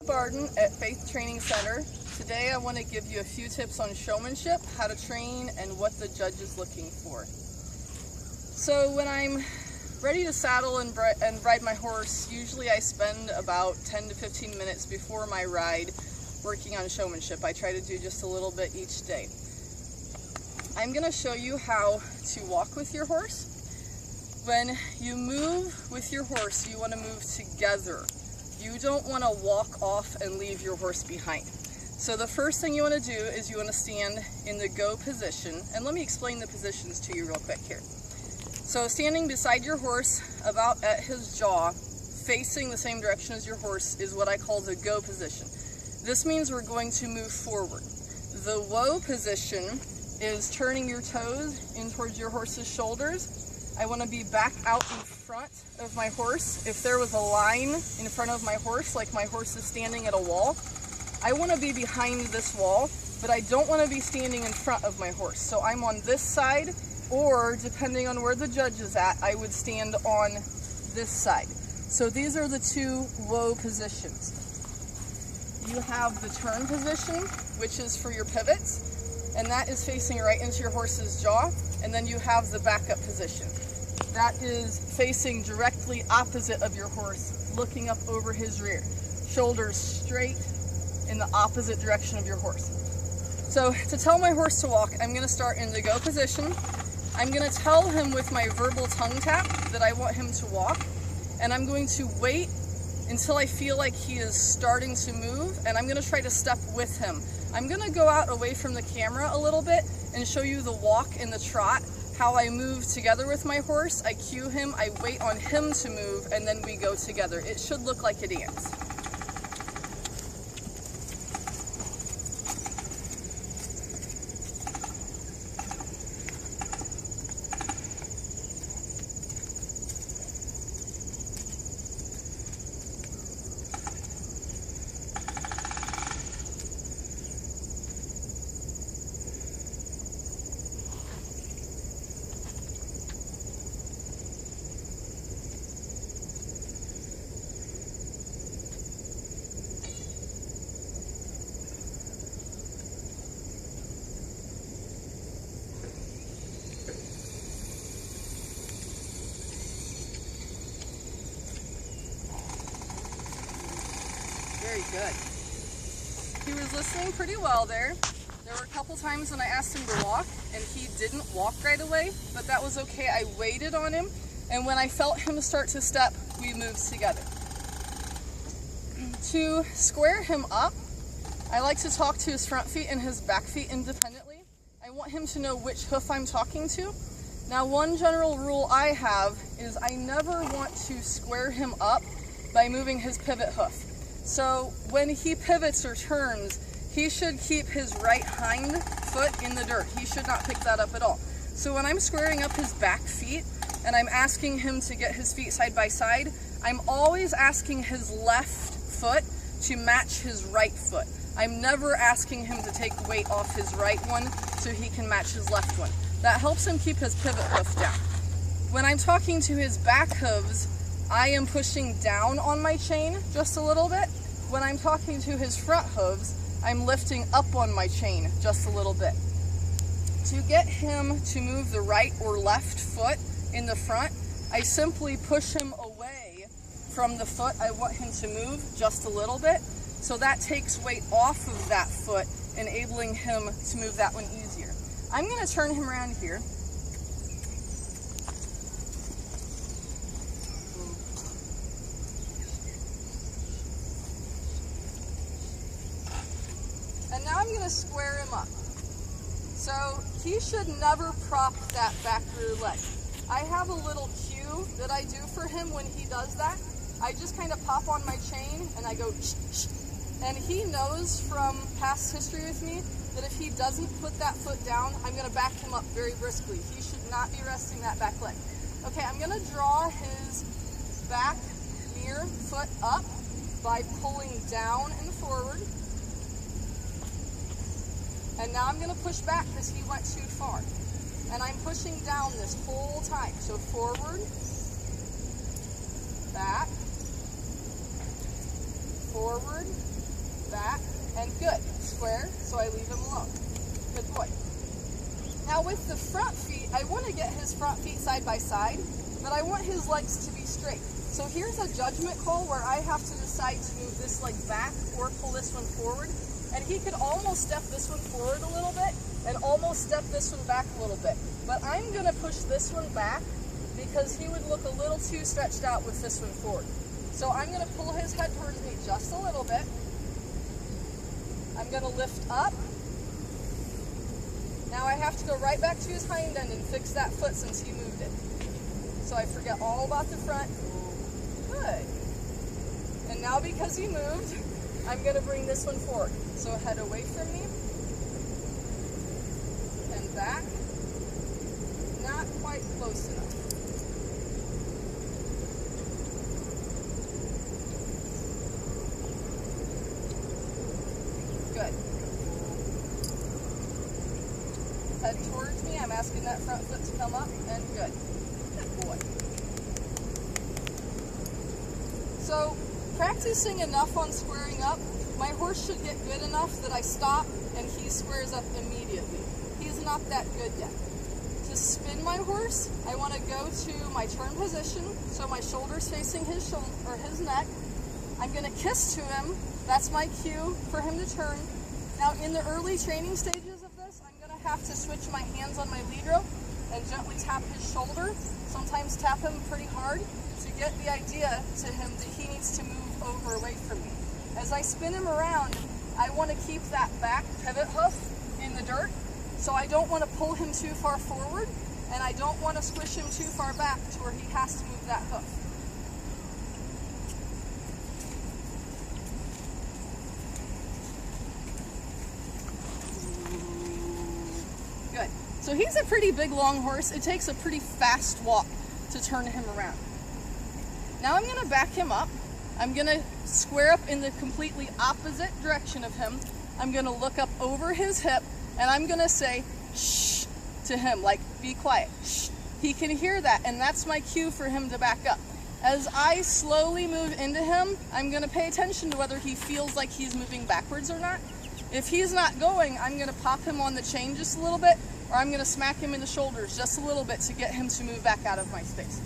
Barden at Faith Training Center. Today I want to give you a few tips on showmanship, how to train, and what the judge is looking for. So when I'm ready to saddle and ride my horse, usually I spend about 10 to 15 minutes before my ride working on showmanship. I try to do just a little bit each day. I'm going to show you how to walk with your horse. When you move with your horse, you want to move together. You don't want to walk off and leave your horse behind. So the first thing you want to do is you want to stand in the go position. And let me explain the positions to you real quick here. So standing beside your horse, about at his jaw, facing the same direction as your horse, is what I call the go position. This means we're going to move forward. The whoa position is turning your toes in towards your horse's shoulders. I want to be back out in front of my horse. If there was a line in front of my horse, like my horse is standing at a wall, I want to be behind this wall, but I don't want to be standing in front of my horse. So I'm on this side, or depending on where the judge is at, I would stand on this side. So these are the two whoa positions. You have the turn position, which is for your pivots, and that is facing right into your horse's jaw. And then you have the backup position. That is facing directly opposite of your horse, looking up over his rear. Shoulders straight in the opposite direction of your horse. So to tell my horse to walk, I'm going to start in the go position. I'm going to tell him with my verbal tongue tap that I want him to walk, and I'm going to wait until I feel like he is starting to move, and I'm going to try to step with him. I'm going to go out away from the camera a little bit and show you the walk and the trot, how I move together with my horse. I cue him, I wait on him to move, and then we go together. It should look like a dance. Very good. He was listening pretty well there. There were a couple times when I asked him to walk and he didn't walk right away, but that was okay. I waited on him, and when I felt him start to step, we moved together. To square him up, I like to talk to his front feet and his back feet independently. I want him to know which hoof I'm talking to. Now, one general rule I have is I never want to square him up by moving his pivot hoof. So when he pivots or turns, he should keep his right hind foot in the dirt. He should not pick that up at all. So when I'm squaring up his back feet and I'm asking him to get his feet side by side, I'm always asking his left foot to match his right foot. I'm never asking him to take weight off his right one so he can match his left one. That helps him keep his pivot hoof down. When I'm talking to his back hooves, I am pushing down on my chain just a little bit. When I'm talking to his front hooves, I'm lifting up on my chain just a little bit. To get him to move the right or left foot in the front, I simply push him away from the foot I want him to move just a little bit. So that takes weight off of that foot, enabling him to move that one easier. I'm going to turn him around here. And now I'm going to square him up. So he should never prop that back rear leg. I have a little cue that I do for him when he does that. I just kind of pop on my chain and I go shh, shh. And he knows from past history with me that if he doesn't put that foot down, I'm going to back him up very briskly. He should not be resting that back leg. Okay, I'm going to draw his back rear foot up by pulling down and forward. And now I'm going to push back because he went too far. And I'm pushing down this whole time. So forward, back, forward, and good. Square, so I leave him alone. Good boy. Now with the front feet, I want to get his front feet side by side, but I want his legs to be straight. So here's a judgment call where I have to decide to move this leg back or pull this one forward. And he could almost step this one forward a little bit and almost step this one back a little bit. But I'm going to push this one back because he would look a little too stretched out with this one forward. So I'm going to pull his head towards me just a little bit. I'm going to lift up. Now I have to go right back to his hind end and fix that foot since he moved it. So I forget all about the front. Good. And now because he moved, I'm going to bring this one forward. So head away from me. And back. Not quite close enough. Good. Head towards me. I'm asking that front foot to come up. And good. Good boy. So, practicing enough on squaring up, my horse should get good enough that I stop and he squares up immediately. He's not that good yet. To spin my horse, I want to go to my turn position, so my shoulder's facing his shoulder or his neck. I'm going to kiss to him. That's my cue for him to turn. Now, in the early training stages of this, I'm going to have to switch my hands on my lead rope and gently tap his shoulder. Sometimes tap him pretty hard to get the idea to him that he needs to move over away from me. As I spin him around, I want to keep that back pivot hoof in the dirt, so I don't want to pull him too far forward, and I don't want to squish him too far back to where he has to move that hoof. Good. So he's a pretty big, long horse. It takes a pretty fast walk to turn him around. Now I'm going to back him up. I'm going to square up in the completely opposite direction of him. I'm going to look up over his hip, and I'm going to say, shh, to him, like, be quiet, shh. He can hear that, and that's my cue for him to back up. As I slowly move into him, I'm going to pay attention to whether he feels like he's moving backwards or not. If he's not going, I'm going to pop him on the chain just a little bit, or I'm going to smack him in the shoulders just a little bit to get him to move back out of my space.